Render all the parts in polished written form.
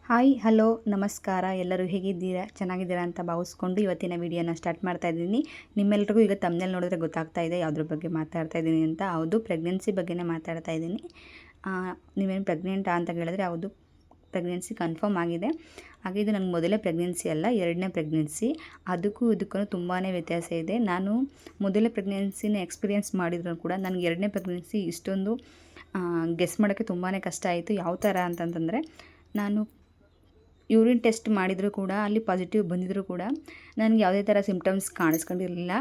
Hi hello ನಮಸ್ಕಾರ. ಎಲ್ಲರೂ ಹೇಗಿದ್ದೀರಾ? ಚೆನ್ನಾಗಿದ್ದೀರಾ ಅಂತ ಭಾವಿಸ್ಕೊಂಡು ಇವತ್ತಿನ ವಿಡಿಯೋನ ಸ್ಟಾರ್ಟ್ ಮಾಡ್ತಾ ಇದ್ದೀನಿ. ನಿಮ್ಮೆಲ್ರಿಗೂ ಈಗ ತಮ್ಮನೇಲಿ ನೋಡಿದ್ರೆ ಗೊತ್ತಾಗ್ತಾ ಇದೆ ಯಾವುದ್ರ ಬಗ್ಗೆ ಮಾತಾಡ್ತಾ ಇದ್ದೀನಿ ಅಂತ. ಹೌದು, ಪ್ರೆಗ್ನೆನ್ಸಿ ಬಗ್ಗೆನೇ ಮಾತಾಡ್ತಾ ಇದ್ದೀನಿ. ನೀವೇನು ಪ್ರೆಗ್ನೆಂಟಾ ಅಂತ ಹೇಳಿದ್ರೆ ಹೌದು, ಪ್ರೆಗ್ನೆನ್ಸಿ ಕನ್ಫರ್ಮ್ ಆಗಿದೆ. ಹಾಗೆ ಇದು ನನಗೆ ಮೊದಲೇ ಪ್ರೆಗ್ನೆನ್ಸಿ ಅಲ್ಲ, ಎರಡನೇ ಪ್ರೆಗ್ನೆನ್ಸಿ. ಅದಕ್ಕೂ ಇದಕ್ಕೂ ತುಂಬಾ ವ್ಯತ್ಯಾಸ ಇದೆ. ನಾನು ಮೊದಲೇ ಪ್ರೆಗ್ನೆನ್ಸಿನ ಎಕ್ಸ್ಪೀರಿಯೆನ್ಸ್ ಮಾಡಿದ್ರು ಕೂಡ ನನಗೆ ಎರಡನೇ ಪ್ರೆಗ್ನೆನ್ಸಿ ಇಷ್ಟೊಂದು ಗೆಸ್ ಮಾಡೋಕ್ಕೆ ತುಂಬಾ ಕಷ್ಟ ಆಯಿತು. ಯಾವ ಥರ ಅಂತಂತಂದರೆ, ನಾನು ಯೂರಿನ್ ಟೆಸ್ಟ್ ಮಾಡಿದರೂ ಕೂಡ ಅಲ್ಲಿ ಪಾಸಿಟಿವ್ ಬಂದಿದ್ದರೂ ಕೂಡ ನನಗೆ ಯಾವುದೇ ಥರ ಸಿಮ್ಟಮ್ಸ್ ಕಾಣಿಸ್ಕೊಂಡಿರಲಿಲ್ಲ.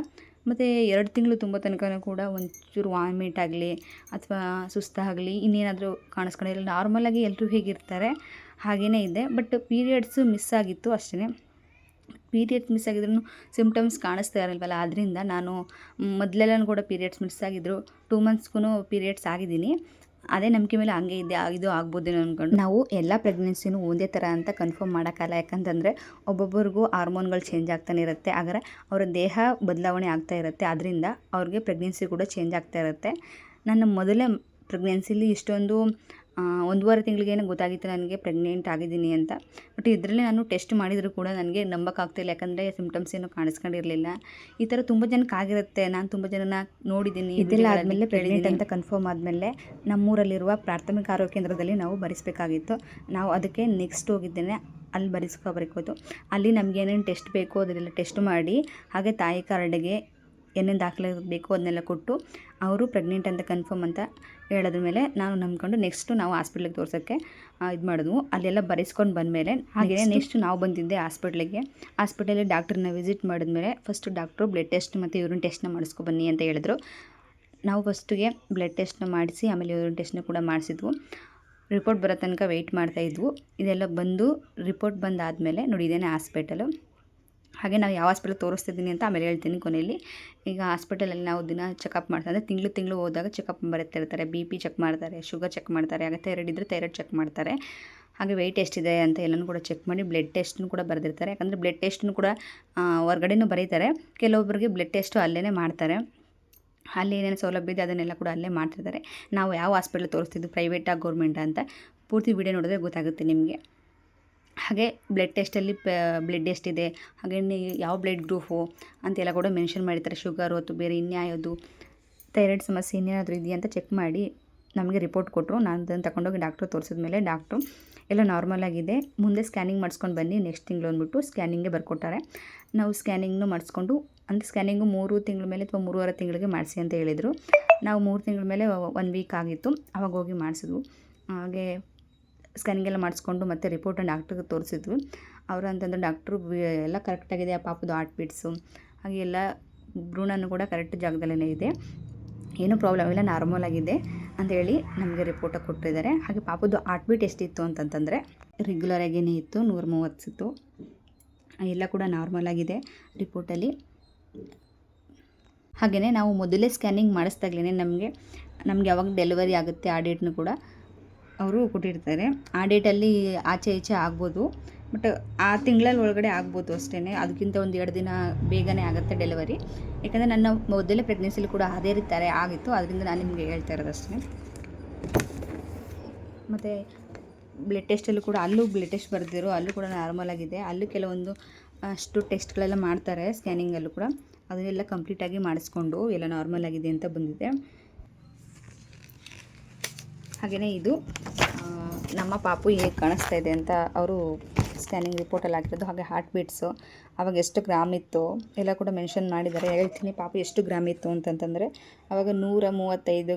ಮತ್ತು 2 ತಿಂಗಳು ತುಂಬ ತನಕನೂ ಕೂಡ ಒಂಚೂರು ವಾಮಿಟ್ ಆಗಲಿ ಅಥವಾ ಸುಸ್ತಾಗಲಿ ಇನ್ನೇನಾದರೂ ಕಾಣಿಸ್ಕೊಂಡಿರಲಿಲ್ಲ. ನಾರ್ಮಲಾಗಿ ಎಲ್ಲರೂ ಹೇಗಿರ್ತಾರೆ ಹಾಗೇ ಇದೆ. ಬಟ್ ಪೀರಿಯಡ್ಸು ಮಿಸ್ ಆಗಿತ್ತು ಅಷ್ಟೇ. ಪೀರಿಯಡ್ಸ್ ಮಿಸ್ ಆಗಿದ್ರೂ ಸಿಮ್ಟಮ್ಸ್ ಕಾಣಿಸ್ತಾ ಇರಲ್ವಲ್ಲ, ಆದ್ದರಿಂದ ನಾನು ಮೊದಲೆಲ್ಲನೂ ಕೂಡ ಪೀರಿಯಡ್ಸ್ ಮಿಸ್ ಆಗಿದ್ದರು. 2 ಮಂತ್ಸ್ಗೂ ಪೀರಿಯಡ್ಸ್ ಆಗಿದ್ದೀನಿ. ಅದೇ ನಂಬಿಕೆ ಮೇಲೆ ಹಂಗೆ ಇದೆ, ಇದು ಆಗ್ಬೋದೇನೋ ಅಂದ್ಕೊಂಡು. ನಾವು ಎಲ್ಲ ಪ್ರೆಗ್ನೆನ್ಸಿನೂ ಒಂದೇ ಥರ ಅಂತ ಕನ್ಫರ್ಮ್ ಮಾಡೋಕ್ಕಲ್ಲ. ಯಾಕಂತಂದರೆ ಒಬ್ಬೊಬ್ಬರಿಗೂ ಹಾರ್ಮೋನ್ಗಳು ಚೇಂಜ್ ಆಗ್ತಾನೆ ಇರುತ್ತೆ. ಆದರೆ ಅವರ ದೇಹ ಬದಲಾವಣೆ ಆಗ್ತಾ ಇರುತ್ತೆ. ಅದರಿಂದ ಅವ್ರಿಗೆ ಪ್ರೆಗ್ನೆನ್ಸಿ ಕೂಡ ಚೇಂಜ್ ಆಗ್ತಾ ಇರುತ್ತೆ. ನನ್ನ ಮೊದಲೇ ಪ್ರೆಗ್ನೆನ್ಸಿಲಿ ಇಷ್ಟೊಂದು 1.5 ತಿಂಗಳಿಗೇನೋ ಗೊತ್ತಾಗಿತ್ತು ನನಗೆ ಪ್ರೆಗ್ನೆಂಟ್ ಆಗಿದ್ದೀನಿ ಅಂತ. ಬಟ್ ಇದರಲ್ಲಿ ನಾನು ಟೆಸ್ಟ್ ಮಾಡಿದರೂ ಕೂಡ ನನಗೆ ನಂಬೋಕ್ಕಾಗ್ತಿಲ್ಲ. ಯಾಕಂದರೆ ಸಿಮ್ಟಮ್ಸ್ ಏನೂ ಕಾಣಿಸ್ಕೊಂಡಿರಲಿಲ್ಲ. ಈ ಥರ ತುಂಬ ಜನಕ್ಕೆ ಆಗಿರುತ್ತೆ. ನಾನು ತುಂಬ ಜನನ ನೋಡಿದ್ದೀನಿ. ಇದೆಲ್ಲ ಆದಮೇಲೆ ಪ್ರೆಗ್ನೆಂಟ್ ಅಂತ ಕನ್ಫರ್ಮ್ ಆದಮೇಲೆ ನಮ್ಮೂರಲ್ಲಿರುವ ಪ್ರಾಥಮಿಕ ಆರೋಗ್ಯ ಕೇಂದ್ರದಲ್ಲಿ ನಾವು ಭರಿಸಬೇಕಾಗಿತ್ತು. ನಾವು ಅದಕ್ಕೆ ನೆಕ್ಸ್ಟ್ ಹೋಗಿದ್ದೇನೆ, ಅಲ್ಲಿ ಬರಬೇಕು. ಅಲ್ಲಿ ನಮ್ಗೆ ಏನೇನು ಟೆಸ್ಟ್ ಬೇಕೋ ಅದನ್ನೆಲ್ಲ ಟೆಸ್ಟ್ ಮಾಡಿ, ಹಾಗೆ ತಾಯಿ ಕಾರ್ಡ್ಗೆ ಏನೇನು ದಾಖಲೆ ಬೇಕೋ ಅದನ್ನೆಲ್ಲ ಕೊಟ್ಟು ಅವರು ಪ್ರೆಗ್ನೆಂಟ್ ಅಂತ ಕನ್ಫರ್ಮ್ ಅಂತ ಹೇಳಿದ ಮೇಲೆ ನಾನು ನಂಬ್ಕೊಂಡು ನೆಕ್ಸ್ಟು ನಾವು ಹಾಸ್ಪಿಟ್ಲಿಗೆ ತೋರ್ಸೋಕ್ಕೆ ಇದು ಮಾಡಿದ್ವು. ಅಲ್ಲೆಲ್ಲ ಬರೆಸ್ಕೊಂಡು ಬಂದಮೇಲೆ ಹಾಗೆಯೇ ನೆಕ್ಸ್ಟ್ ನಾವು ಬಂದಿದ್ದೆ ಹಾಸ್ಪಿಟಲಲ್ಲಿ ಡಾಕ್ಟ್ರನ್ನ ವಿಸಿಟ್ ಮಾಡಿದ್ಮೇಲೆ ಫಸ್ಟು ಡಾಕ್ಟ್ರು ಬ್ಲಡ್ ಟೆಸ್ಟ್ ಮತ್ತು ಯೂರಿನ್ ಟೆಸ್ಟ್ನ ಮಾಡಿಸ್ಕೊಬನ್ನಿ ಅಂತ ಹೇಳಿದ್ರು. ನಾವು ಫಸ್ಟಿಗೆ ಬ್ಲಡ್ ಟೆಸ್ಟ್ನ ಮಾಡಿಸಿ ಆಮೇಲೆ ಯೂರಿನ್ ಟೆಸ್ಟ್ನ ಕೂಡ ಮಾಡಿಸಿದ್ವು. ರಿಪೋರ್ಟ್ ಬರೋ ತನಕ ವೆಯ್ಟ್ ಮಾಡ್ತಾಯಿದ್ವು. ಇದೆಲ್ಲ ಬಂದು ರಿಪೋರ್ಟ್ ಬಂದಾದಮೇಲೆ ನೋಡಿ, ಇದೇನೇ ಹಾಸ್ಪಿಟಲು. ಹಾಗೆ ನಾವು ಯಾವ ಹಾಸ್ಪಿಟಲ್ ತೋರಿಸ್ತಿದ್ದೀನಿ ಅಂತ ಆಮೇಲೆ ಹೇಳ್ತೀನಿ ಕೊನೆಯಲ್ಲಿ. ಈಗ ಹಾಸ್ಪಿಟಲಲ್ಲಿ ನಾವು ದಿನ ಚೆಕಪ್ ಮಾಡ್ತಾರೆ, ಅಂದರೆ ತಿಂಗಳು ಹೋದಾಗ ಚೆಕಪ್ ಬರುತ್ತಿರ್ತಾರೆ. BP ಚೆಕ್ ಮಾಡ್ತಾರೆ, ಶುಗರ್ ಚೆಕ್ ಮಾಡ್ತಾರೆ, ಹಾಗೆ ಥೈರಾಯ್ಡ್ ಇದ್ದರೆ ಥೈರಾಯ್ಡ್ ಚೆಕ್ ಮಾಡ್ತಾರೆ. ಹಾಗೆ ವೆಯ್ಟ್ ಎಷ್ಟಿದೆ ಅಂತ ಎಲ್ಲನೂ ಕೂಡ ಚೆಕ್ ಮಾಡಿ ಬ್ಲಡ್ ಟೆಸ್ಟ್ನು ಕೂಡ ಬರೆದಿರ್ತಾರೆ. ಯಾಕಂದರೆ ಬ್ಲಡ್ ಟೆಸ್ಟ್ನು ಕೂಡ ಹೊರಗಡೆನೂ ಬರೀತಾರೆ. ಕೆಲವೊಬ್ಬರಿಗೆ ಬ್ಲಡ್ ಟೆಸ್ಟು ಅಲ್ಲೇ ಮಾಡ್ತಾರೆ. ಅಲ್ಲಿ ಏನೇನು ಸೌಲಭ್ಯ ಇದೆ ಅದನ್ನೆಲ್ಲ ಕೂಡ ಅಲ್ಲೇ ಮಾಡ್ತಿರ್ತಾರೆ. ನಾವು ಯಾವ ಹಾಸ್ಪಿಟಲ್ ತೋರಿಸ್ತಿದ್ದು, ಪ್ರೈವೇಟಾ ಗೌರ್ಮೆಂಟಾ ಅಂತ ಪೂರ್ತಿ ವಿಡಿಯೋ ನೋಡಿದ್ರೆ ಗೊತ್ತಾಗುತ್ತೆ ನಿಮಗೆ. ಹಾಗೆ ಬ್ಲಡ್ ಟೆಸ್ಟಲ್ಲಿ ಬ್ಲಡ್ ಎಷ್ಟಿದೆ, ಹಾಗೆ ಯಾವ ಬ್ಲಡ್ ಗ್ರೂಪು ಅಂತೆಲ್ಲ ಕೂಡ ಮೆನ್ಷನ್ ಮಾಡಿರ್ತಾರೆ. ಶುಗರು ಅಥವಾ ಬೇರೆ ಇನ್ಯಾವುದು ಥೈರಾಯ್ಡ್ ಸಮಸ್ಯೆ ಇನ್ನೇನಾದರೂ ಇದೆಯಾ ಅಂತ ಚೆಕ್ ಮಾಡಿ ನಮಗೆ ರಿಪೋರ್ಟ್ ಕೊಟ್ಟರು. ನಾನು ಅದನ್ನು ತಗೊಂಡೋಗಿ ಡಾಕ್ಟ್ರು ತೋರಿಸಿದ ಮೇಲೆ ಡಾಕ್ಟ್ರು ಎಲ್ಲ ನಾರ್ಮಲ್ ಆಗಿದೆ, ಮುಂದೆ ಸ್ಕ್ಯಾನಿಂಗ್ ಮಾಡಿಸ್ಕೊಂಡು ಬನ್ನಿ ನೆಕ್ಸ್ಟ್ ತಿಂಗಳು ಅಂದ್ಬಿಟ್ಟು ಸ್ಕ್ಯಾನಿಂಗ್ಗೆ ಬರ್ಕೊಟ್ಟಾರೆ. ನಾವು ಸ್ಕ್ಯಾನಿಂಗ್ನು ಮಾಡಿಸ್ಕೊಂಡು, ಅಂದರೆ ಸ್ಕ್ಯಾನಿಂಗು 3 ತಿಂಗಳ ಮೇಲೆ ಅಥವಾ 3.5 ತಿಂಗಳಿಗೆ ಮಾಡಿಸಿ ಅಂತ ಹೇಳಿದರು. ನಾವು 3 ತಿಂಗಳ ಮೇಲೆ 1 ವೀಕ್ ಆಗಿತ್ತು, ಆವಾಗ ಹೋಗಿ ಮಾಡಿಸಿದ್ವು. ಹಾಗೆ ಸ್ಕ್ಯಾನಿಂಗ್ ಎಲ್ಲ ಮಾಡಿಸ್ಕೊಂಡು ಮತ್ತೆ ರಿಪೋರ್ಟನ್ನು ಡಾಕ್ಟ್ರಿಗೆ ತೋರಿಸಿದ್ವಿ. ಅವರು ಅಂತಂದ್ರೆ ಡಾಕ್ಟ್ರು ಎಲ್ಲ ಕರೆಕ್ಟಾಗಿದೆ, ಆ ಪಾಪದು ಹಾರ್ಟ್ ಬೀಟ್ಸು ಹಾಗೆ ಎಲ್ಲ ಭ್ರೂಣನೂ ಕೂಡ ಕರೆಕ್ಟ್ ಜಾಗದಲ್ಲೇ ಇದೆ, ಏನೂ ಪ್ರಾಬ್ಲಮ್ ಇಲ್ಲ, ನಾರ್ಮಲ್ ಆಗಿದೆ ಅಂಥೇಳಿ ನಮಗೆ ರಿಪೋರ್ಟ ಕೊಟ್ಟಿದ್ದಾರೆ. ಹಾಗೆ ಪಾಪದ್ದು ಹಾರ್ಟ್ ಬೀಟ್ ಎಷ್ಟಿತ್ತು ಅಂತಂತಂದರೆ ರೆಗ್ಯುಲರ್ ಆಗೇ ಇತ್ತು, 130 ಇತ್ತು. ಎಲ್ಲ ಕೂಡ ನಾರ್ಮಲ್ ಆಗಿದೆ ರಿಪೋರ್ಟಲ್ಲಿ. ಹಾಗೆಯೇ ನಾವು ಮೊದಲೇ ಸ್ಕ್ಯಾನಿಂಗ್ ಮಾಡಿಸ್ದಾಗ್ಲೇ ನಮಗೆ ಯಾವಾಗ ಡೆಲಿವರಿ ಆಗುತ್ತೆ ಆ ಡೇಟ್ನು ಕೂಡ ಅವರು ಕೊಟ್ಟಿರ್ತಾರೆ. ಆ ಡೇಟಲ್ಲಿ ಆಚೆ ಈಚೆ ಆಗ್ಬೋದು, ಬಟ್ ಆ ತಿಂಗಳಲ್ಲಿ ಒಳಗಡೆ ಆಗ್ಬೋದು ಅಷ್ಟೇ. ಅದಕ್ಕಿಂತ 1-2 ದಿನ ಬೇಗನೆ ಆಗುತ್ತೆ ಡೆಲಿವರಿ. ಯಾಕಂದರೆ ನನ್ನ ಮೊದಲೇ ಪ್ರೆಗ್ನೆನ್ಸಿಲಿ ಕೂಡ ಅದೇ ರೀತಿ ಆಗಿತ್ತು, ಅದರಿಂದ ನಾನು ನಿಮಗೆ ಹೇಳ್ತಾ ಇರೋದು ಅಷ್ಟೇ. ಮತ್ತು ಬ್ಲಡ್ ಟೆಸ್ಟಲ್ಲೂ ಕೂಡ ಅಲ್ಲೂ ಬ್ಲಡ್ ಟೆಸ್ಟ್ ಬರೆದಿರೋ ಅಲ್ಲೂ ಕೂಡ ನಾರ್ಮಲ್ ಆಗಿದೆ. ಅಲ್ಲೂ ಕೆಲವೊಂದು ಅಷ್ಟು ಟೆಸ್ಟ್ಗಳೆಲ್ಲ ಮಾಡ್ತಾರೆ ಸ್ಕ್ಯಾನಿಂಗಲ್ಲೂ ಕೂಡ, ಅದನ್ನೆಲ್ಲ ಕಂಪ್ಲೀಟಾಗಿ ಮಾಡಿಸ್ಕೊಂಡು ಎಲ್ಲ ನಾರ್ಮಲ್ ಆಗಿದೆ ಅಂತ ಬಂದಿದೆ. ಹಾಗೆಯೇ ಇದು ನಮ್ಮ ಪಾಪು ಹೇಗೆ ಕಾಣಿಸ್ತಾ ಇದೆ ಅಂತ ಅವರು ಸ್ಕ್ಯಾನಿಂಗ್ ರಿಪೋರ್ಟಲ್ಲಿ ಹಾಕಿರೋದು. ಹಾಗೆ ಹಾರ್ಟ್ ಬೀಟ್ಸು ಆವಾಗ ಎಷ್ಟು ಗ್ರಾಮ್ ಇತ್ತು ಎಲ್ಲ ಕೂಡ ಮೆನ್ಷನ್ ಮಾಡಿದ್ದಾರೆ. ಹೇಳ್ತೀನಿ ಪಾಪು ಎಷ್ಟು ಗ್ರಾಮ್ ಇತ್ತು ಅಂತಂತಂದರೆ, ಆವಾಗ 135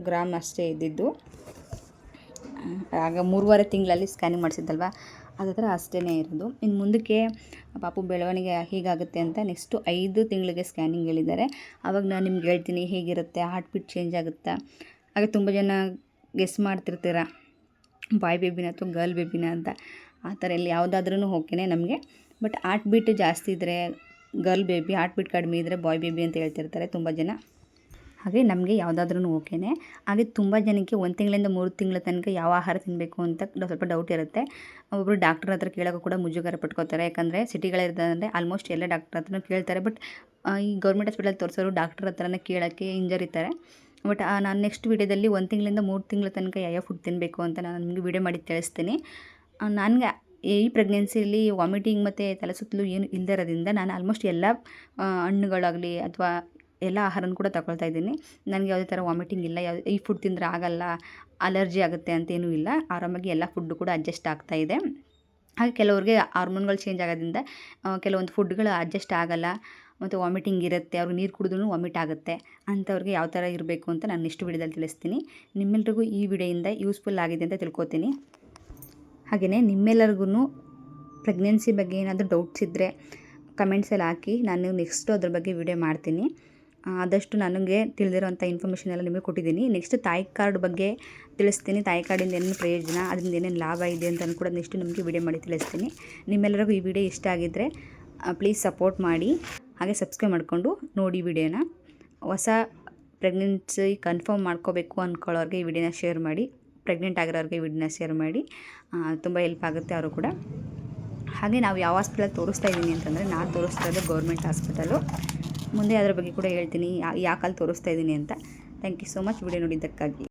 ಗ್ರಾಮ್ ಅಷ್ಟೇ ಇದ್ದಿದ್ದು. ಆಗ 3.5 ತಿಂಗಳಲ್ಲಿ ಸ್ಕ್ಯಾನಿಂಗ್ ಮಾಡಿಸಿದ್ದಲ್ವ, ಅದೇ ಥರ ಅಷ್ಟೇ ಇರೋದು. ಇನ್ನು ಮುಂದಕ್ಕೆ ಪಾಪು ಬೆಳವಣಿಗೆ ಹೀಗಾಗುತ್ತೆ ಅಂತ ನೆಕ್ಸ್ಟು 5 ತಿಂಗಳಿಗೆ ಸ್ಕ್ಯಾನಿಂಗ್ ಹೇಳಿದ್ದಾರೆ. ಆವಾಗ ನಾನು ನಿಮ್ಗೆ ಹೇಳ್ತೀನಿ ಹೇಗಿರುತ್ತೆ, ಹಾರ್ಟ್ ಬೀಟ್ ಚೇಂಜ್ ಆಗುತ್ತಾ. ಹಾಗೆ ತುಂಬ ಜನ ಗೆಸ್ ಮಾಡ್ತಿರ್ತೀರ ಬಾಯ್ ಬೇಬಿನ ಅಥವಾ ಗರ್ಲ್ ಬೇಬಿನ ಅಂತ. ಆ ಥರ ಇಲ್ಲಿ ಯಾವುದಾದ್ರೂ ಓಕೆನೇ ನಮಗೆ. ಬಟ್ ಹಾರ್ಟ್ ಬೀಟ್ ಜಾಸ್ತಿ ಇದ್ದರೆ ಗರ್ಲ್ ಬೇಬಿ, ಹಾರ್ಟ್ ಬೀಟ್ ಕಡಿಮೆ ಇದ್ದರೆ ಬಾಯ್ ಬೇಬಿ ಅಂತ ಹೇಳ್ತಿರ್ತಾರೆ ತುಂಬ ಜನ. ಹಾಗೆ ನಮಗೆ ಯಾವುದಾದ್ರೂ ಓಕೆನೇ. ಹಾಗೆ ತುಂಬ ಜನಕ್ಕೆ 1 ತಿಂಗಳಿಂದ 3 ತಿಂಗಳ ತನಕ ಯಾವ ಆಹಾರ ತಿನ್ನಬೇಕು ಅಂತ ಸ್ವಲ್ಪ ಡೌಟ್ ಇರುತ್ತೆ. ಒಬ್ಬರು ಡಾಕ್ಟ್ರ್ ಹತ್ರ ಕೇಳೋಕ್ಕೂ ಕೂಡ ಮುಜುಗರ ಪಟ್ಕೋತಾರೆ. ಯಾಕಂದರೆ ಸಿಟಿಗಳಿರ್ತದಂದರೆ ಆಲ್ಮೋಸ್ಟ್ ಎಲ್ಲ ಡಾಕ್ಟ್ರ್ ಹತ್ರನೂ ಕೇಳ್ತಾರೆ. ಬಟ್ ಈ ಗೌರ್ಮೆಂಟ್ ಹಾಸ್ಪಿಟಲ್ ತೋರಿಸೋರು ಡಾಕ್ಟ್ರ್ ಹತ್ರನೇ ಕೇಳೋಕ್ಕೆ ಹಿಂಜರಿತಾರೆ. ಬಟ್ ನಾನು ನೆಕ್ಸ್ಟ್ ವೀಡಿಯೋದಲ್ಲಿ 1 ತಿಂಗಳಿಂದ 3 ತಿಂಗಳ ತನಕ ಯಾವ ಫುಡ್ ತಿನ್ನಬೇಕು ಅಂತ ನಾನು ನಿಮಗೆ ವೀಡಿಯೋ ಮಾಡಿ ತಿಳಿಸ್ತೀನಿ. ನನಗೆ ಈ ಪ್ರೆಗ್ನೆನ್ಸಿಯಲ್ಲಿ ವಾಮಿಟಿಂಗ್ ಮತ್ತು ತಲೆ ಸುತ್ತಲೂ ಏನು ಇಲ್ಲದೇ ಇರೋದ್ರಿಂದ ನಾನು ಆಲ್ಮೋಸ್ಟ್ ಎಲ್ಲ ಹಣ್ಣುಗಳಾಗಲಿ ಅಥವಾ ಎಲ್ಲ ಆಹಾರನ ಕೂಡ ತಗೊಳ್ತಾ ಇದ್ದೀನಿ. ನನಗೆ ಯಾವುದೇ ಥರ ವಾಮಿಟಿಂಗ್ ಇಲ್ಲ, ಈ ಫುಡ್ ತಿಂದರೆ ಆಗಲ್ಲ, ಅಲರ್ಜಿ ಆಗುತ್ತೆ ಅಂತೇನೂ ಇಲ್ಲ. ಆರಾಮಾಗಿ ಎಲ್ಲ ಫುಡ್ಡು ಕೂಡ ಅಡ್ಜಸ್ಟ್ ಆಗ್ತಾಯಿದೆ. ಹಾಗೆ ಕೆಲವ್ರಿಗೆ ಹಾರ್ಮೋನ್ಗಳು ಚೇಂಜ್ ಆಗೋದ್ರಿಂದ ಕೆಲವೊಂದು ಫುಡ್ಗಳು ಅಡ್ಜಸ್ಟ್ ಆಗಲ್ಲ ಮತ್ತು ವಾಮಿಟಿಂಗ್ ಇರುತ್ತೆ, ಅವ್ರಿಗೆ ನೀರು ಕುಡಿದ್ರೂ ವಾಮಿಟ್ ಆಗುತ್ತೆ. ಅಂಥವ್ರಿಗೆ ಯಾವ ಥರ ಇರಬೇಕು ಅಂತ ನಾನು ನೆಕ್ಸ್ಟ್ ವಿಡಿಯೋದಲ್ಲಿ ತಿಳಿಸ್ತೀನಿ. ನಿಮ್ಮೆಲ್ರಿಗೂ ಈ ವಿಡಿಯೋಯಿಂದ ಯೂಸ್ಫುಲ್ ಆಗಿದೆ ಅಂತ ತಿಳ್ಕೊತೀನಿ. ಹಾಗೆಯೇ ನಿಮ್ಮೆಲ್ಲರಿಗೂ ಪ್ರೆಗ್ನೆನ್ಸಿ ಬಗ್ಗೆ ಏನಾದರೂ ಡೌಟ್ಸ್ ಇದ್ದರೆ ಕಮೆಂಟ್ಸಲ್ಲಿ ಹಾಕಿ, ನಾನು ನೆಕ್ಸ್ಟು ಅದ್ರ ಬಗ್ಗೆ ವಿಡಿಯೋ ಮಾಡ್ತೀನಿ. ಆದಷ್ಟು ನನಗೆ ತಿಳಿದಿರೋಂಥ ಇನ್ಫಾರ್ಮೇಷನ್ ಎಲ್ಲ ನಿಮಗೆ ಕೊಟ್ಟಿದ್ದೀನಿ. ನೆಕ್ಸ್ಟ್ ತಾಯಿ ಕಾರ್ಡ್ ಬಗ್ಗೆ ತಿಳಿಸ್ತೀನಿ. ತಾಯಿ ಕಾರ್ಡಿಂದ ಏನೇನು ಪ್ರಯೋಜನ, ಅದರಿಂದ ಏನೇನು ಲಾಭ ಇದೆ ಅಂತ ಕೂಡ ನೆಕ್ಸ್ಟ್ ನಿಮಗೆ ವಿಡಿಯೋ ಮಾಡಿ ತಿಳಿಸ್ತೀನಿ. ನಿಮ್ಮೆಲ್ಲರಿಗೂ ಈ ವಿಡಿಯೋ ಇಷ್ಟ ಆಗಿದ್ದರೆ ಪ್ಲೀಸ್ ಸಪೋರ್ಟ್ ಮಾಡಿ, ಹಾಗೆ ಸಬ್ಸ್ಕ್ರೈಬ್ ಮಾಡಿಕೊಂಡು ನೋಡಿ ವಿಡಿಯೋನ. ಹೊಸ ಪ್ರೆಗ್ನೆನ್ಸಿ ಕನ್ಫರ್ಮ್ ಮಾಡ್ಕೋಬೇಕು ಅಂದ್ಕೊಳ್ಳೋರಿಗೆ ಈ ವಿಡಿಯೋನ ಶೇರ್ ಮಾಡಿ, ಪ್ರೆಗ್ನೆಂಟ್ ಆಗಿರೋರಿಗೆ ಈ ವಿಡಿಯೋನ ಶೇರ್ ಮಾಡಿ, ತುಂಬ ಹೆಲ್ಪ್ ಆಗುತ್ತೆ ಅವರು ಕೂಡ. ಹಾಗೆ ನಾವು ಯಾವ ಹಾಸ್ಪಿಟಲ್ ತೋರಿಸ್ತಾ ಇದ್ದೀನಿ ಅಂತಂದರೆ, ನಾನು ತೋರಿಸ್ತಾ ಇರೋದು ಗೌರ್ಮೆಂಟ್ ಹಾಸ್ಪಿಟಲು. ಮುಂದೆ ಅದರ ಬಗ್ಗೆ ಕೂಡ ಹೇಳ್ತೀನಿ, ಯಾಕಲ್ಲಿ ತೋರಿಸ್ತಾ ಇದ್ದೀನಿ ಅಂತ. Thank you so much video ನೋಡಿದ್ದಕ್ಕಾಗಿ.